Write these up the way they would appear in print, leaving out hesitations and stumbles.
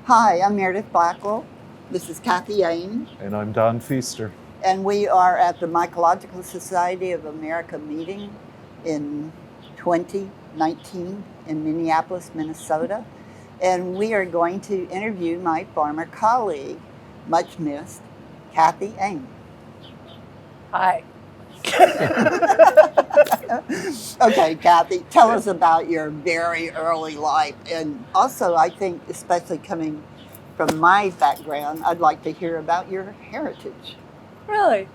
Hi, I'm Meredith Blackwell. This is Kathy Aime. And I'm Don Pfister. And we are at the Mycological Society of America meeting in 2019 in Minneapolis, Minnesota. And we are going to interview my former colleague, much missed, Kathy Aime. Hi. Okay, Kathy, tell us about your very early life. And also, I think, especially coming from my background, I'd like to hear about your heritage. Really?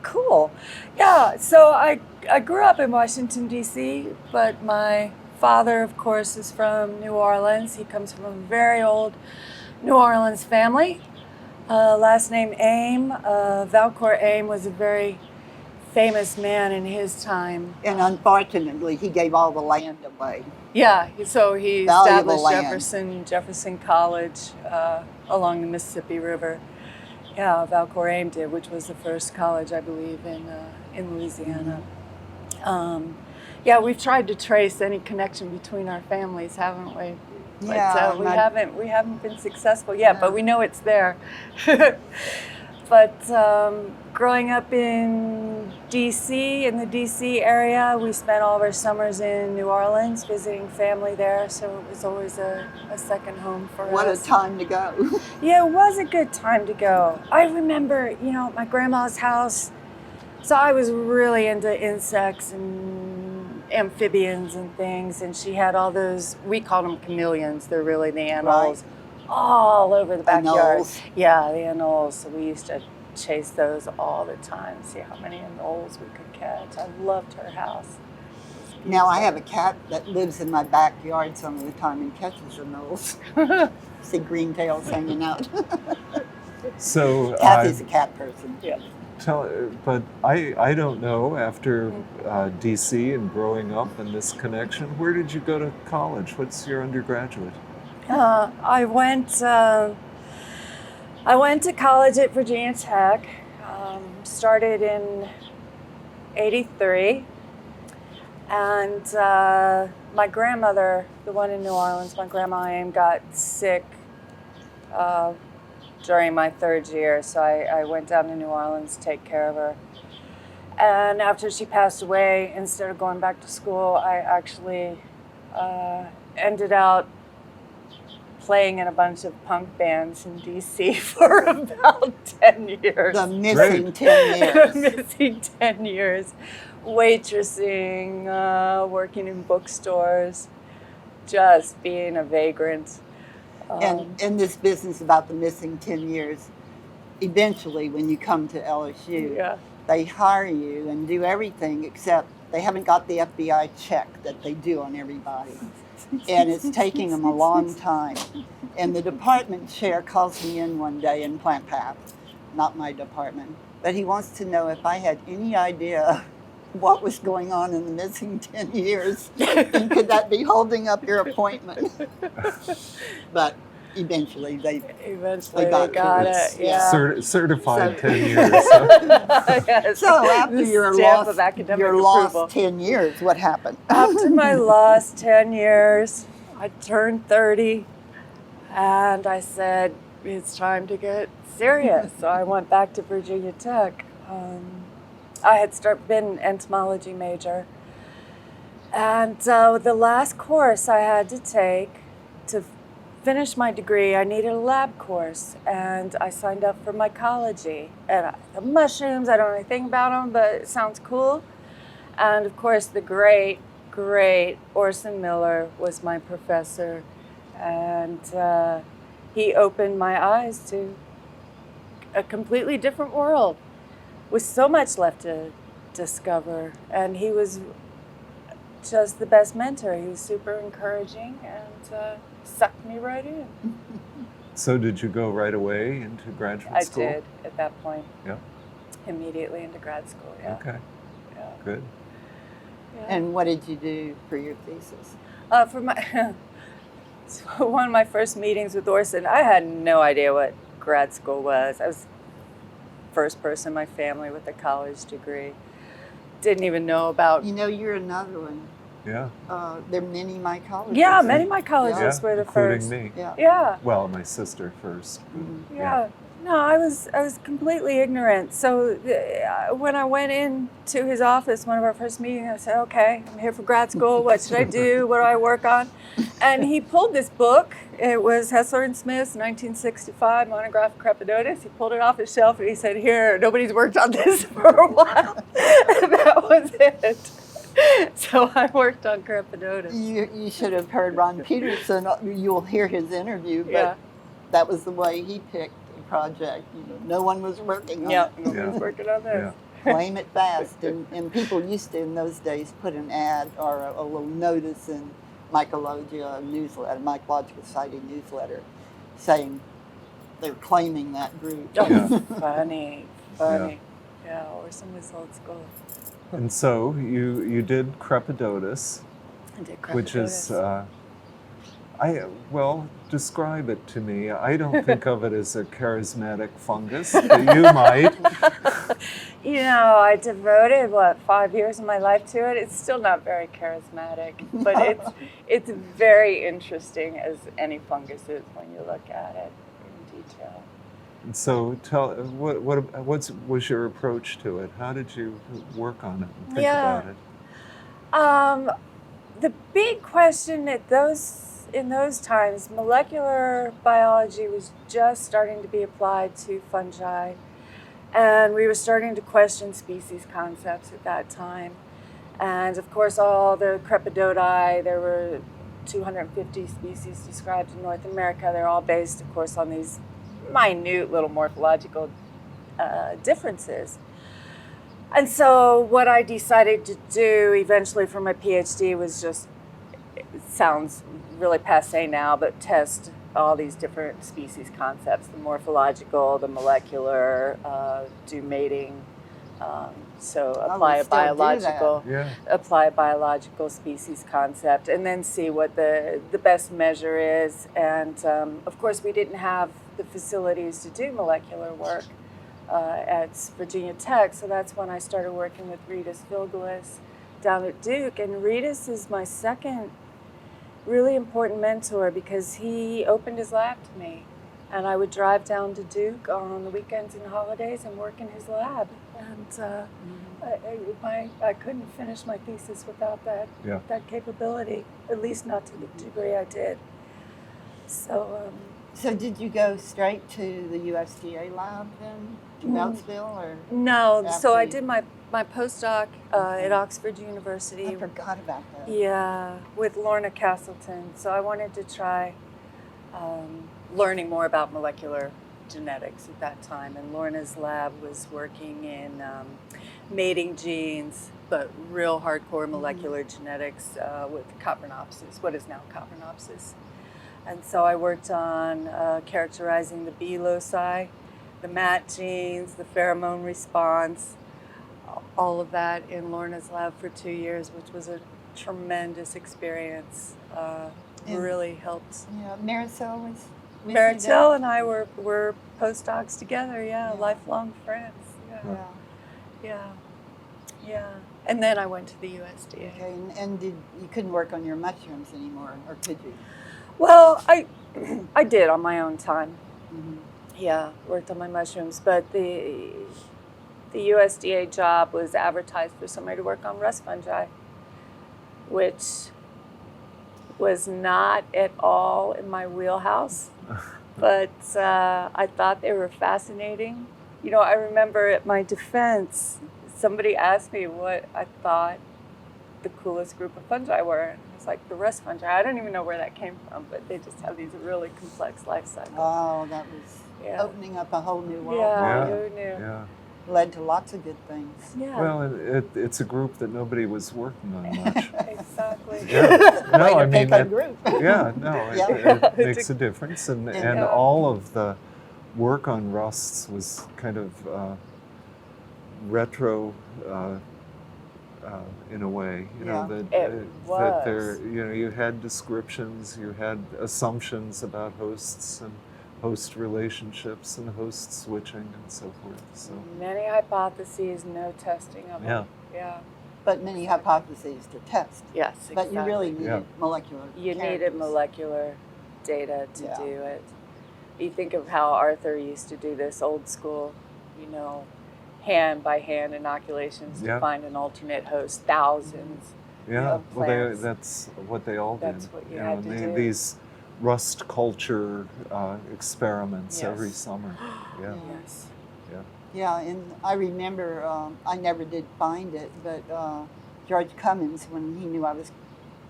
Cool. Yeah, so I grew up in Washington, D.C., but my father, of course, is from New Orleans. He comes from a very old New Orleans family. Last name Aime. Valcourt Aime was a very famous man in his time. And unfortunately, he gave all the land away. Yeah, so he Valuable established land. Jefferson College along the Mississippi River. Yeah, Valcourt Aime did, which was the first college, I believe, in Louisiana. Yeah, we've tried to trace any connection between our families, haven't we? Yeah, but we haven't been successful yet, but we know it's there. But growing up in D.C., in the D.C. area, we spent all of our summers in New Orleans visiting family there, so it was always a second home for us. What a time to go. Yeah, it was a good time to go. I remember, my grandma's house, so I was really into insects and amphibians and things, and she had all those, we called them chameleons, they're really the anoles. Right. All over the backyard. Anoles. Yeah, the anoles. So we used to chase those all the time, see how many anoles we could catch. I loved her house. Now I have a cat that lives in my backyard some of the time and catches anoles. See green tails hanging out. So Kathy's a cat person. Yeah. But I don't know, after DC and growing up and this connection, where did you go to college? What's your undergraduate? I went to college at Virginia Tech, started in '83, and my grandmother, the one in New Orleans, my grandma Aime, got sick during my third year, so I went down to New Orleans to take care of her. And after she passed away, instead of going back to school, I actually ended out playing in a bunch of punk bands in D.C. for about 10 years. The missing 10 years. The missing 10 years. Waitressing, working in bookstores, just being a vagrant. And in this business about the missing 10 years, eventually when you come to LSU, Yeah. they hire you and do everything except they haven't got the FBI check that they do on everybody. And it's taking them a long time. And the department chair calls me in one day in Plant Path, not my department, but he wants to know if I had any idea what was going on in the missing 10 years and could that be holding up your appointment? But eventually they got it. Yeah. Certified 10 years. Yes. So after your lost lost 10 years, what happened? After my lost 10 years, I turned 30, and I said, it's time to get serious. So I went back to Virginia Tech. I had been an entomology major, and the last course I had to take to finish my degree, I needed a lab course, and I signed up for mycology. And the mushrooms, I don't know anything about them, but it sounds cool. And of course, the great Orson Miller was my professor, and he opened my eyes to a completely different world with so much left to discover. And he was just the best mentor. He was super encouraging and sucked me right in. So did you go right away into graduate school? I did at that point. Yeah. Immediately into grad school, yeah. Okay. Yeah. Good. Yeah. And what did you do for your thesis? For my one of my first meetings with Orson, I had no idea what grad school was. I was the first person in my family with a college degree. Didn't even know about... You're another one. Yeah. There are many mycologists. Yeah, many mycologists Yeah, were the including first. me. Yeah. Yeah. Well, my sister first. Mhm. Yeah. No, I was completely ignorant. So when I went into his office, one of our first meetings, I said, "Okay, I'm here for grad school. What should I do? What do I work on?" And he pulled this book. It was Hessler and Smith's 1965 monograph of Crepidotus. He pulled it off his shelf and he said, "Here, nobody's worked on this for a while." And that was it. So I worked on Crepidotus. You should have heard Ron Peterson. You'll hear his interview, but Yeah. that was the way he picked the project. No one was working on Yeah, it. nobody's working on this. Yeah. Claim it fast. And people used to, in those days, put an ad or a little notice in Mycology, a newsletter, Mycological Society newsletter, saying they're claiming that group. Yeah. Funny. Yeah, or some results go. And so you did Crepidotus, I did which is, Crepidotus. describe it to me. I don't think of it as a charismatic fungus, but you might. You know, I devoted 5 years of my life to it. It's still not very charismatic, but it's very interesting as any fungus is when you look at it in detail. And so tell, what was your approach to it? How did you work on it and think about it? The big question in those times, molecular biology was just starting to be applied to fungi, and we were starting to question species concepts at that time. And of course, all the Crepidoti, there were 250 species described in North America. They're all based, of course, on these minute little morphological differences. And so what I decided to do eventually for my PhD was just, it sounds really passé now, but test all these different species concepts, the morphological, the molecular, do mating, so apply a biological, apply a biological species concept, and then see what the best measure is. And of course, we didn't have the facilities to do molecular work at Virginia Tech, so that's when I started working with Rhetus Vilgalis down at Duke. And Rhetus is my second really important mentor because he opened his lab to me, and I would drive down to Duke on the weekends and holidays and work in his lab. And I couldn't finish my thesis without that capability, at least not to the degree I did. So. So did you go straight to the USDA lab then, to Beltsville, or? No, so I did my postdoc at Oxford University. I forgot about that. Yeah, with Lorna Castleton. So I wanted to try learning more about molecular genetics at that time. And Lorna's lab was working in mating genes, but real hardcore molecular genetics with Coprinopsis, what is now Coprinopsis. And so I worked on characterizing the bee loci, the mat genes, the pheromone response, all of that in Lorna's lab for 2 years, which was a tremendous experience. Really helped. Yeah, Marisol was with you Marisol there? and I were postdocs together, lifelong friends. Yeah. And then I went to the USDA. Okay, and you couldn't work on your mushrooms anymore, or could you? Well, I did on my own time. Mm-hmm. Yeah, worked on my mushrooms, but the USDA job was advertised for somebody to work on rust fungi, which was not at all in my wheelhouse, but I thought they were fascinating. You know, I remember at my defense, somebody asked me what I thought the coolest group of fungi were. And I was like, the rust fungi. I don't even know where that came from, but they just have these really complex life cycles. Oh, that was opening up a whole new world. Yeah, who knew? Yeah. Led to lots of good things. Yeah. Well, it's a group that nobody was working on much. Exactly. Yeah. No, Way to I mean, pick a group. it makes a difference, and all of the work on rusts was kind of retro. In a way, you know, that there, you know, you had descriptions, you had assumptions about hosts and host relationships and host switching and so forth. So many hypotheses, no testing of them. Yeah. but many hypotheses to test. Yes, But you really exactly. needed molecular You needed characters. molecular data to Yeah. do it. You think of how Arthur used to do this old school, hand by hand inoculations to Yeah. find an alternate host, thousands. Yeah, of well, plants. that's what they all did. That's what you had to do. These rust culture experiments Yes. every summer. Yeah, Yes. Yeah, and I remember, I never did find it, but George Cummins, when he knew I was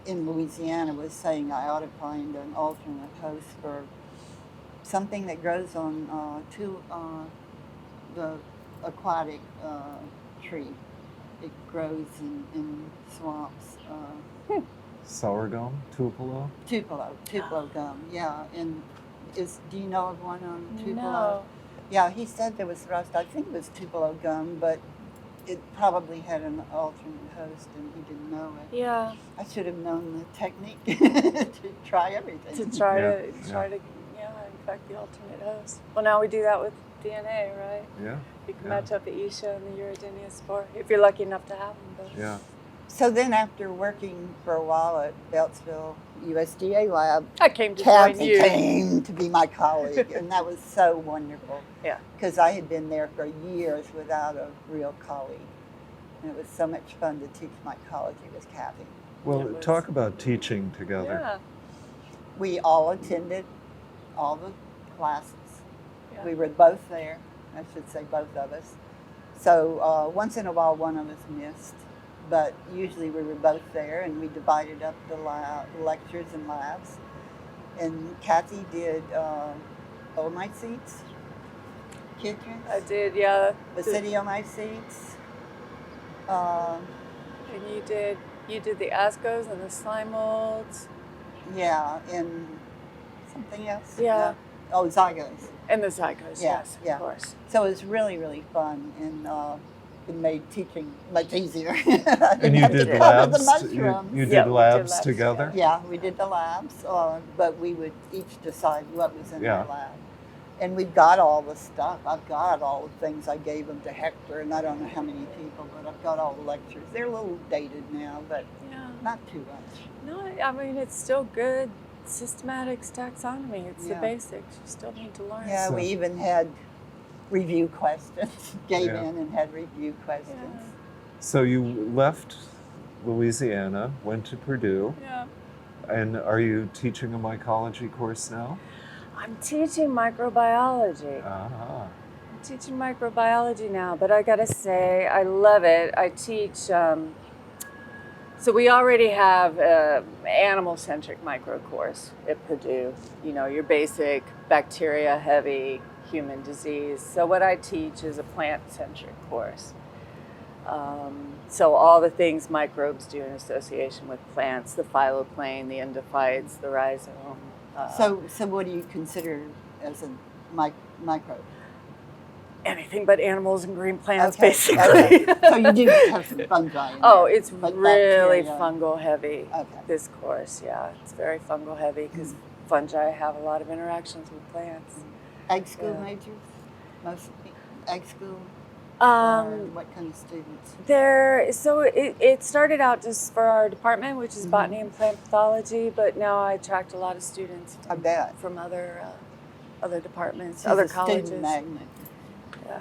in Louisiana, was saying I ought to find an alternate host for something that grows on the aquatic tree. It grows in swamps. sorghum, tupelo. Tupelo gum, yeah. And do you know of one on Tupelo? No. Yeah, he said there was rust. I think it was Tupelo gum, but it probably had an alternate host, and he didn't know it. Yeah. I should have known the technique to try everything. To try Yeah, to infect the alternate host. Well, now we do that with DNA, right? Yeah, You can Yeah. match up the Isha and the Uridinea spore if you're lucky enough to have them. But yeah. So then, after working for a while at Beltsville USDA lab, I came to join Kathy you. came to be my colleague, and that was so wonderful. Yeah. Because I had been there for years without a real colleague, and it was so much fun to teach mycology with Kathy. Well, It was- talk about teaching together. Yeah. We all attended all the classes. Yeah. We were both there. I should say both of us. So once in a while, one of us missed, but usually we were both there, and we divided up the lectures and labs. And Kathy did oomycetes, chytrids, I did, yeah. basidiomycetes. And you did the ascos and the slime molds Yeah, and something else. Yeah. Oh, zygos. and the zygos, Yeah, yes, yeah. of course. So it was really, really fun, and it made teaching much easier. And you did labs. You mushrooms. did Yeah, we did labs labs together. Yeah, we did the labs, but we would each decide what was in Yeah. our lab. And we've got all the stuff. I've got all the things I gave them to Hector, and I don't know how many people, but I've got all the lectures. They're a little dated now, but Yeah. not too much. No, I mean, it's still good systematics taxonomy. It's the Yeah. basics. You still need to learn. Yeah, So- we even had review questions. Gave Yeah. in and had review questions. So you left Louisiana, went to Purdue, Yeah. and are you teaching a mycology course now? I'm teaching microbiology. Ah, I'm teaching microbiology now, but I gotta say, I love it. I teach, so we already have an animal-centric micro course at Purdue. Your basic bacteria-heavy human disease. So what I teach is a plant-centric course. So all the things microbes do in association with plants, the phyloplane, the endophytes, the rhizome. So what do you consider as a microbe? Anything but animals and green plants, Okay, basically. okay. So you do have some fungi in Oh, there, it's but really bacteria- fungal heavy, Okay. this course, yeah. It's very fungal heavy because fungi have a lot of interactions with plants. Egg school Yeah. majors? Mostly egg school? Um, What kind of students? It started out just for our department, which is Mhm. botany and plant pathology, but now I attract a lot of students I bet. from other departments, She's other a colleges. Student magnet. Yeah.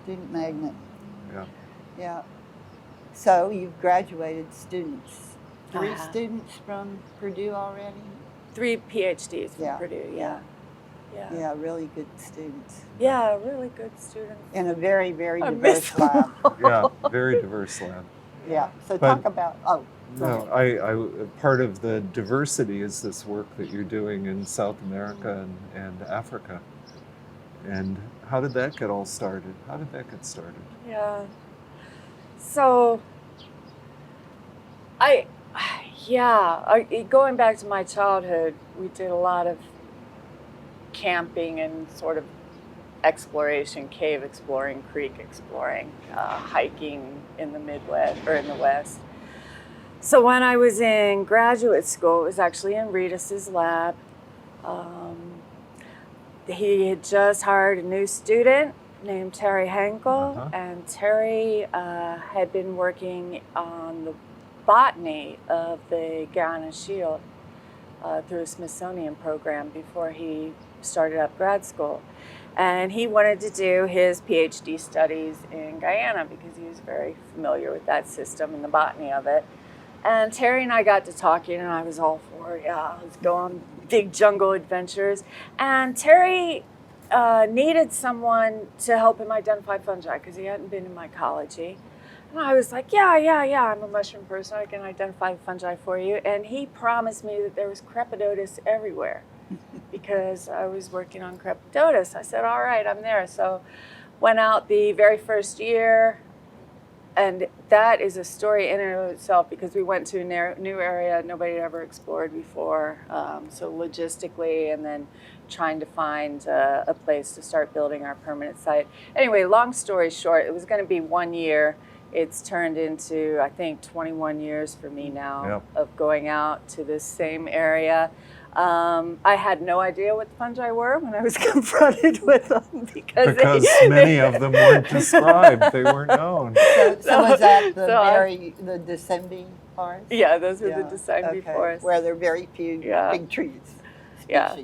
Student magnet. yeah. Yeah. So you've graduated students. 3 Uh-huh. students from Purdue already? 3 PhDs from Yeah, Purdue, yeah. Yeah. Yeah, really good students. Yeah, really good students. In a very, very I diverse miss them. lab. Yeah, very diverse lab. Yeah. So But- talk about, go No, ahead. part of the diversity is this work that you're doing in South America and Africa. And how did that get all started? How did that get started? Yeah. So, going back to my childhood, we did a lot of camping and sort of exploration, cave exploring, creek exploring, hiking in the Midwest or in the West. So when I was in graduate school, it was actually in Ritas's lab. He had just hired a new student, named Terry Henkel, Uh-huh. and Terry had been working on the botany of the Guyana Shield through a Smithsonian program before he started up grad school. And he wanted to do his PhD studies in Guyana because he was very familiar with that system and the botany of it. And Terry and I got to talking, and I was all for, let's go on big jungle adventures. And Terry needed someone to help him identify fungi because he hadn't been in mycology. And I was like, yeah, I'm a mushroom person. I can identify the fungi for you. And he promised me that there was Crepidotus everywhere because I was working on Crepidotus. I said, all right, I'm there. So went out the very first year. And that is a story in and of itself because we went to a new area nobody had ever explored before. So logistically, and then trying to find a place to start building our permanent site. Anyway, long story short, it was going to be 1 year. It's turned into, I think, 21 years for me now of going out to this same area. I had no idea what the fungi were when I was confronted with them because many of them weren't described. They weren't known. So was that the descending forests? Yeah, those were the descending forests. Where there are very few big trees. Species. Yeah.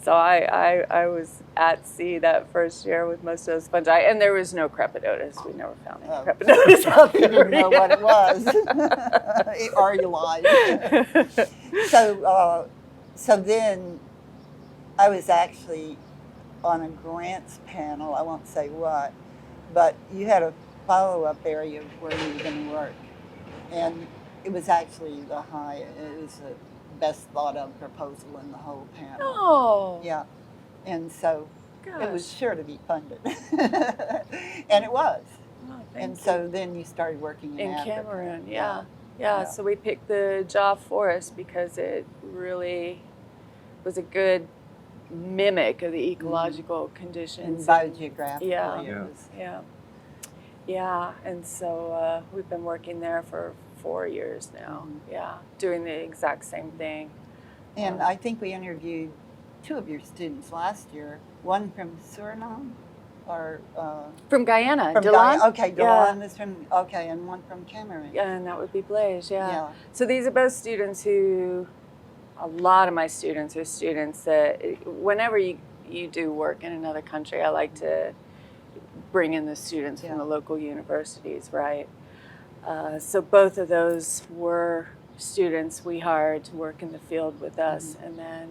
So I was at sea that first year with most of those fungi, and there was no Crepidotus. We never found any Crepidotus out there. You didn't know what it was, or you lied. So then I was actually on a grants panel, I won't say what, but you had a follow-up area where you were going to work. And it was actually it was the best thought of proposal in the whole panel. Oh. Yeah. And so it was Gosh. sure to be funded. And it was. Oh, And so then you started working in Africa. Cameroon, yeah. So we picked the Jaw Forest because it really was a good mimic of the ecological conditions. And biogeographically. Yeah. And so we've been working there for 4 years now. Yeah, doing the exact same thing. And I think we interviewed 2 of your students last year, one from Suriname, or from Guyana, from Delon. Delon is from and one from Cameroon. Yeah, and that would be Blaise. Yeah. So these are both students who, a lot of my students are students that whenever you do work in another country, I like to bring in the students from the local universities, right? So both of those were students we hired to work in the field with us, and then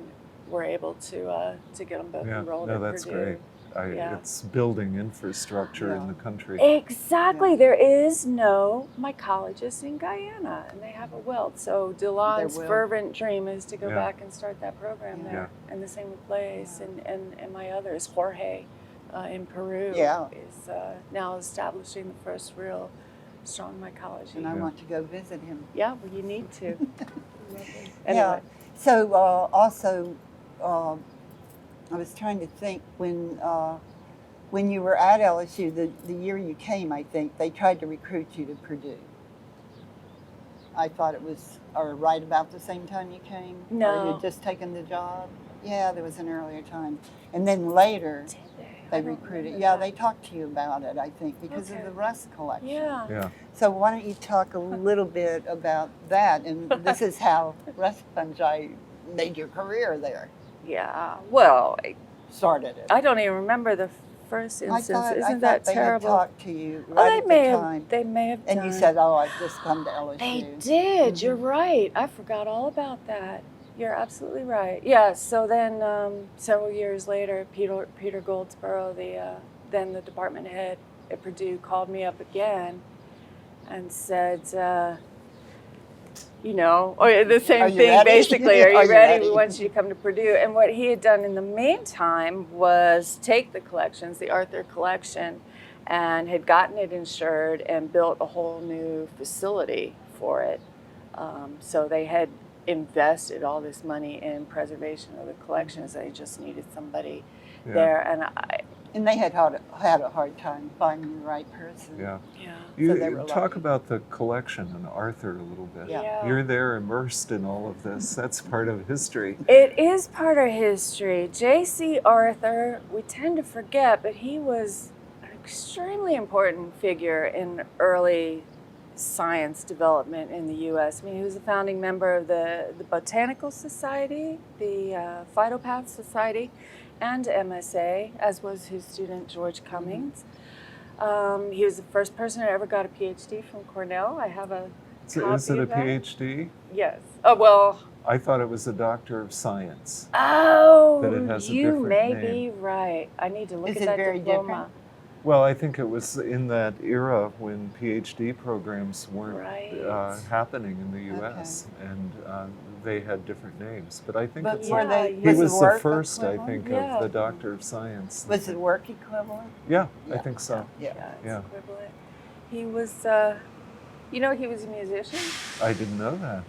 we're able to get them both enrolled at Purdue. That's great. It's building infrastructure in the country. Exactly. Yeah. There is no mycologist in Guyana, and they have a wealth. So Delon's fervent dream is to go back and start that program there. And the same with Blaise and my others. Jorge in Peru is now establishing the first real strong mycology. And I want to go visit him. Yeah, well, you need to. Anyway. So also, I was trying to think when you were at LSU, the year you came, I think, they tried to recruit you to Purdue. I thought it was right about the same time you came? No. Or you'd just taken the job? Yeah, there was an earlier time. And then later, they recruited. Yeah, they talked to you about it, I think, because of the rust collection. Yeah. So why don't you talk a little bit about that? And this is how rust fungi made your career there. Yeah, well, Started it. I don't even remember the first instance. Isn't that terrible? They had talked to you right at the time. They may have done. And you said, I've just come to LSU. They did. You're right. I forgot all about that. You're absolutely right. Yeah, so then several years later, Peter Goldsboro, then the department head at Purdue, called me up again and said, the same thing, ready? basically. Are you ready? ready? We want you to come to Purdue. And what he had done in the meantime was take the collections, the Arthur collection, and had gotten it insured and built a whole new facility for it. So they had invested all this money in preservation of the collections. They just needed somebody there. And they had a hard time finding the right person. Yeah. So You talk about the collection and Arthur a little bit. Yeah. You're there immersed in all of this. That's part of history. It is part of history. J.C. Arthur, we tend to forget, but he was extremely important figure in early science development in the U.S. I mean, he was a founding member of the Botanical Society, the Phytopath Society, and MSA, as was his student George Cummings. He was the first person who ever got a PhD from Cornell. I have a copy Is it a of that. PhD? Yes. Oh, well. I thought it was a Doctor of Science. Oh, that it has a you different may name. be right. I need to look Is at it that very diploma. different? Well, I think it was in that era when PhD programs weren't Right. happening in the U.S. and they had different names. But I think But it's were they, he was was the the work first, I equivalent? think, Yeah. of the Doctor of Science. Was it work equivalent? Yeah, I Yeah. think so. Yeah. It's Yeah. equivalent. He was, he was a musician. I didn't know that.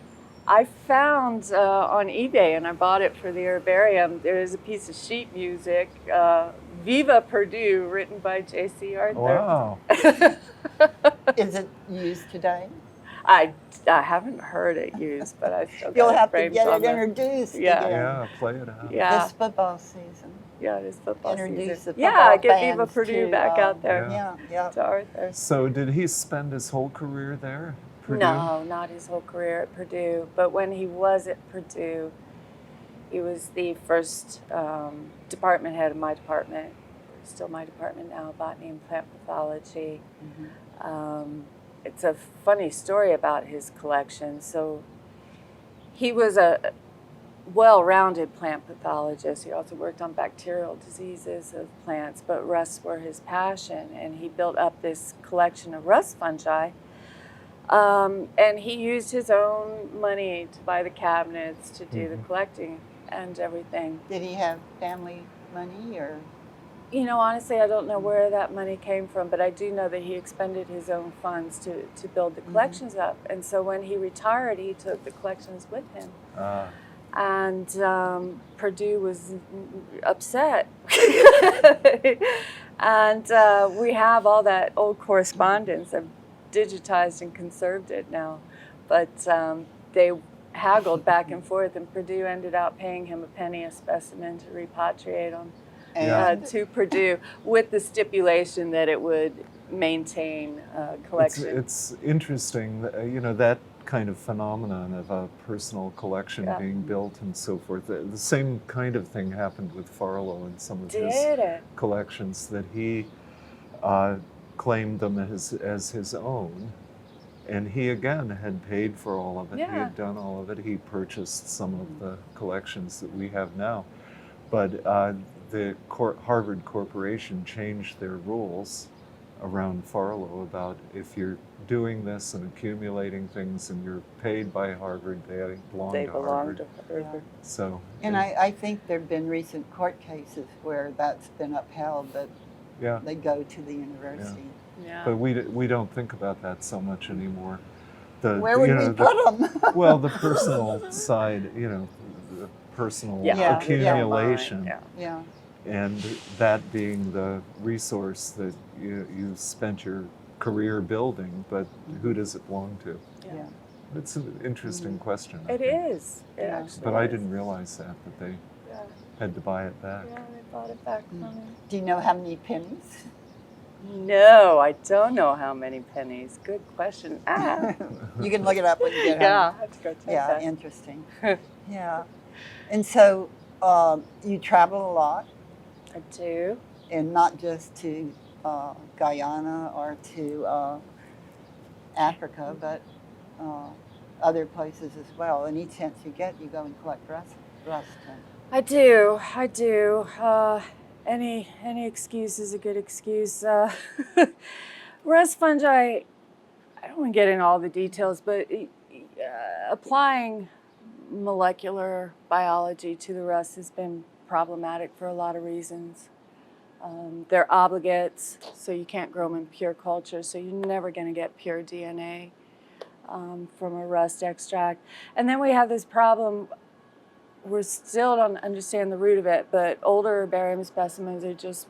I found on eBay, and I bought it for the herbarium, there's a piece of sheet music, Viva Purdue, written by J.C. Arthur. Wow. Is it used today? I haven't heard it used, but I still got You'll it have to framed get on it the- introduced Yeah. again. Yeah, play it out. Yeah, This football season. yeah, it is football Introduce season. the Yeah, football get Viva fans Purdue to, back out there Yeah, yeah. to Arthur. So did he spend his whole career there? Purdue? No, not his whole career at Purdue. But when he was at Purdue, he was the first department head of my department. Still my department now, botany and plant pathology. It's a funny story about his collection. So he was a well-rounded plant pathologist. He also worked on bacterial diseases of plants, but rusts were his passion. And he built up this collection of rust fungi. And he used his own money to buy the cabinets, to do the collecting and everything. Did he have family money or? Honestly, I don't know where that money came from, but I do know that he expended his own funds to build the collections up. And so when he retired, he took the collections with him. And Purdue was upset. And we have all that old correspondence. I've digitized and conserved it now. But they haggled back and forth, and Purdue ended up paying him a penny a specimen to repatriate them to Purdue, with the stipulation that it would maintain collection. It's interesting, that kind of phenomenon of a personal collection being built and so forth. The same kind of thing happened with Farlow and some of his collections, that he claimed them as his own. And he, again, had paid for all of it. Yeah. He had done all of it. He purchased some of the collections that we have now. But the Harvard Corporation changed their rules around Farlow about if you're doing this and accumulating things and you're paid by Harvard, they belong to Harvard. To Harvard. So, And I think there have been recent court cases where that's been upheld, that yeah. they go to the university. Yeah. But we don't think about that so much anymore. Where would we put them? Well, the personal side, the personal accumulation. Yeah. And that being the resource that you spent your career building, but who does it belong to? Yeah. It's an interesting question. I It think. is. It actually But I is. didn't realize that they had to buy it back. Yeah, they bought it back from him. Do you know how many pennies? No, I don't know how many pennies. Good question. You can look it up when you get home. Yeah, I have to go check Yeah, that. interesting. Yeah. And so you travel a lot, I do. and not just to Guyana or to Africa, but other places as well. And each chance you get, you go and collect rust. I do. Any excuse is a good excuse. Rust fungi, I don't want to get into all the details, but applying molecular biology to the rust has been problematic for a lot of reasons. They're obligates, so you can't grow them in pure culture, so you're never going to get pure DNA from a rust extract. And then we have this problem, we still don't understand the root of it, but older herbarium specimens are just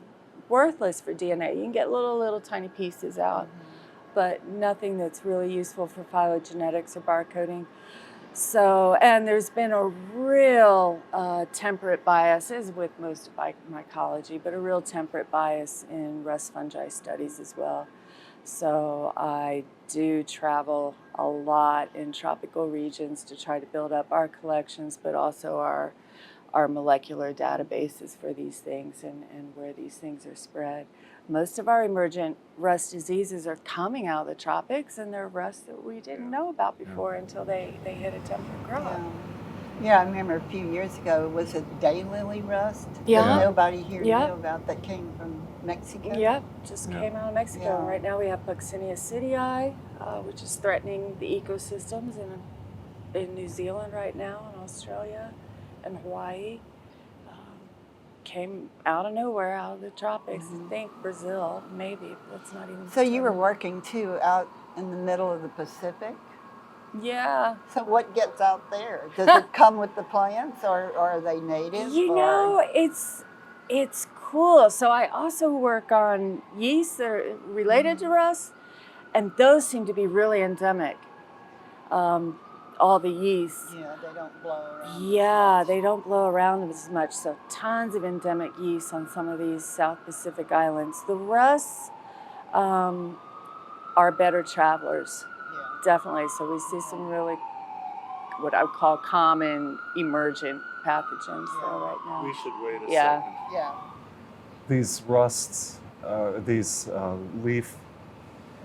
worthless for DNA. You can get little tiny pieces out, but nothing that's really useful for phylogenetics or barcoding. So, and there's been a real temperate bias, as with most of mycology, but a real temperate bias in rust fungi studies as well. So I do travel a lot in tropical regions to try to build up our collections, but also our molecular databases for these things and where these things are spread. Most of our emergent rust diseases are coming out of the tropics, and they're rust that we didn't know about before until they hit a temperate crop. Yeah, I remember a few years ago, was it daylily rust? Yeah. That nobody here Yeah. knew about, that came from Mexico? Yep, just came out of Mexico. Yeah. And right now we have Puccinia cityi, which is threatening the ecosystems in New Zealand right now, in Australia, and Hawaii. Came out of nowhere, out of the tropics. I think Brazil, maybe. That's not even. So you were working too out in the middle of the Pacific? Yeah. So what gets out there? Does it come with the plants, or are they native? You know, it's cool. So I also work on yeasts that are related to rust, and those seem to be really endemic. All the yeasts. Yeah, they don't blow around. Yeah, they don't blow around as much. So tons of endemic yeast on some of these South Pacific islands. The rusts are better travelers, definitely. So we see some really, what I would call common emergent pathogens there right now. We should wait a Yeah. second. Yeah. These rusts, these leaf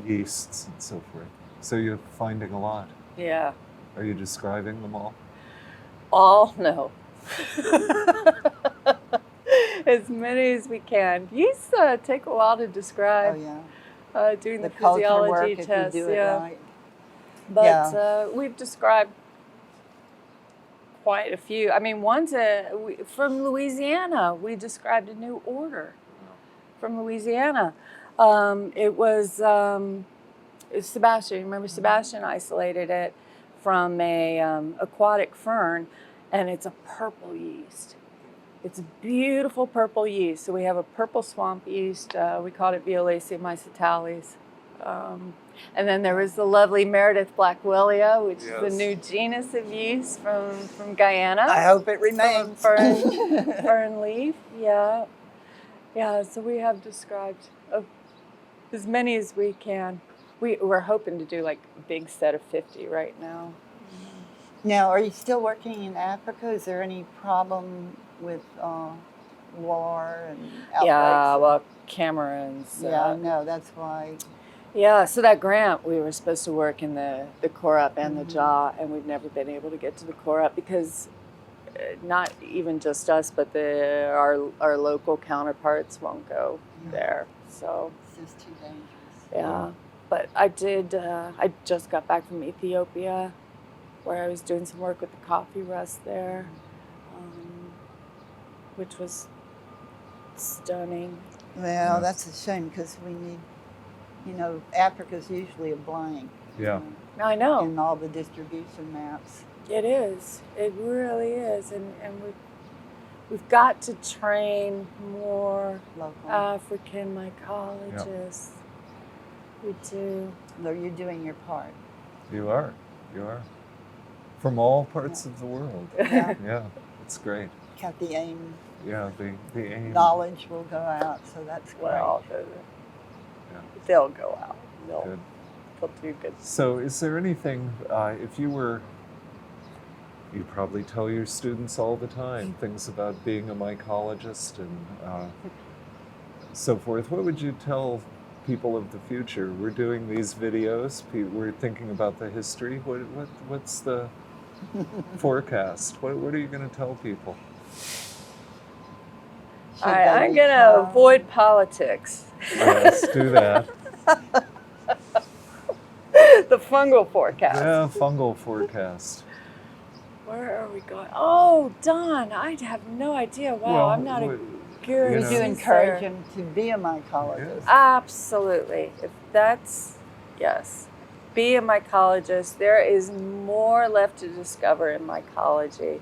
yeasts and so forth. So you're finding a lot. Yeah. Are you describing them all? All no. As many as we can. Yeast take a while to describe. Oh yeah. Doing the culture physiology work, tests, if you do it right. But we've described quite a few. I mean, one's from Louisiana. We described a new order from Louisiana. It was Sebastian. Remember, Sebastian isolated it from a aquatic fern, and it's a purple yeast. It's a beautiful purple yeast. So we have a purple swamp yeast. We called it Violacea mycetalis. And then there was the lovely Meredith Blackwellia, which is the new genus of yeast from Guyana. I hope it remains. Fern leaf, yeah. Yeah, so we have described as many as we can. We're hoping to do like a big set of 50 right now. Now, are you still working in Africa? Is there any problem with war and outbreaks? Yeah, well, Cameron's. Yeah, no, that's why. Yeah, so that grant, we were supposed to work in the core-up and the jaw, and we've never been able to get to the core-up because not even just us, but our local counterparts won't go there. So It's just too dangerous. yeah, but I just got back from Ethiopia, where I was doing some work with the coffee rust there, which was stunning. Well, that's a shame because we need, Africa's usually a blank. Yeah. I know. In all the distribution maps. It is. It really is. And we've got to train more Local. African mycologists. We do. So you're doing your part. You are. From all parts of the world. Yeah. Yeah, it's great. Got the Aime Yeah, the aim. knowledge will go out, so that's great. Well, they'll go out. Good. They'll do good. So is there anything, if you probably tell your students all the time things about being a mycologist and so forth, what would you tell people of the future? We're doing these videos, we're thinking about the history. What's the forecast? What are you going to tell people? I'm going to avoid politics. Yes, do that. The fungal forecast. Yeah, fungal forecast. Where are we going? Oh, Don, I have no idea. Wow, Well, I'm not a curious. Would you encourage him to be a mycologist? Absolutely. If that's, yes. Be a mycologist. There is more left to discover in mycology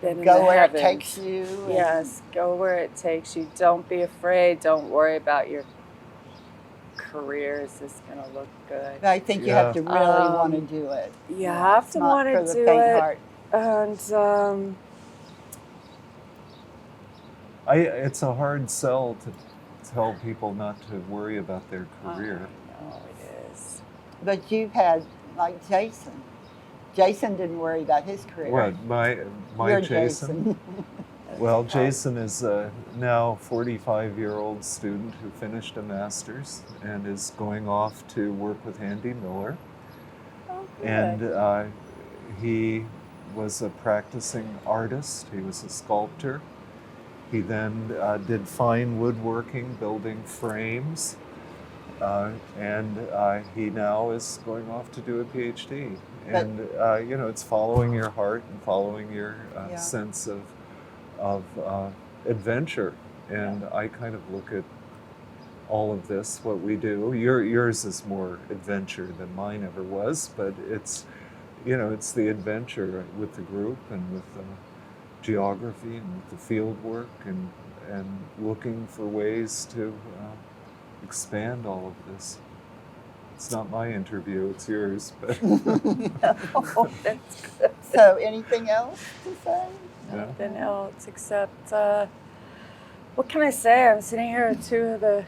than in Go the where heavens. it takes you. Yes, go where it takes you. Don't be afraid. Don't worry about your careers is going to look good. I think you have to really want to do it. You have to want to do it. And it's a hard sell to tell people not to worry about their career. I know it is. But you've had, like Jason. Jason didn't worry about his career. What, my Your Jason? Well, Jason is a now 45-year-old student who finished a master's and is going off to work with Andy Miller. Oh, good. And he was a practicing artist. He was a sculptor. He then did fine woodworking, building frames. And he now is going off to do a PhD. And, you know, it's following your heart and following your sense of adventure. And I kind of look at all of this, what we do. Yours is more adventure than mine ever was, but it's, you know, it's the adventure with the group and with the geography and with the field work and looking for ways to expand all of this. It's not my interview, it's yours. But Oh, that's good. So anything else to say? Nothing else except, what can I say? I'm sitting here with two of the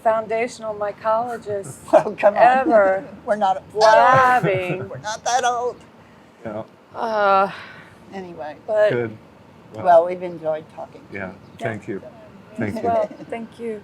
foundational mycologists Oh, come on. ever. We're not blabbing. We're not that old. Yeah, Anyway. But good. Well, we've enjoyed talking. Yeah, thank you. Thank you. well, thank you.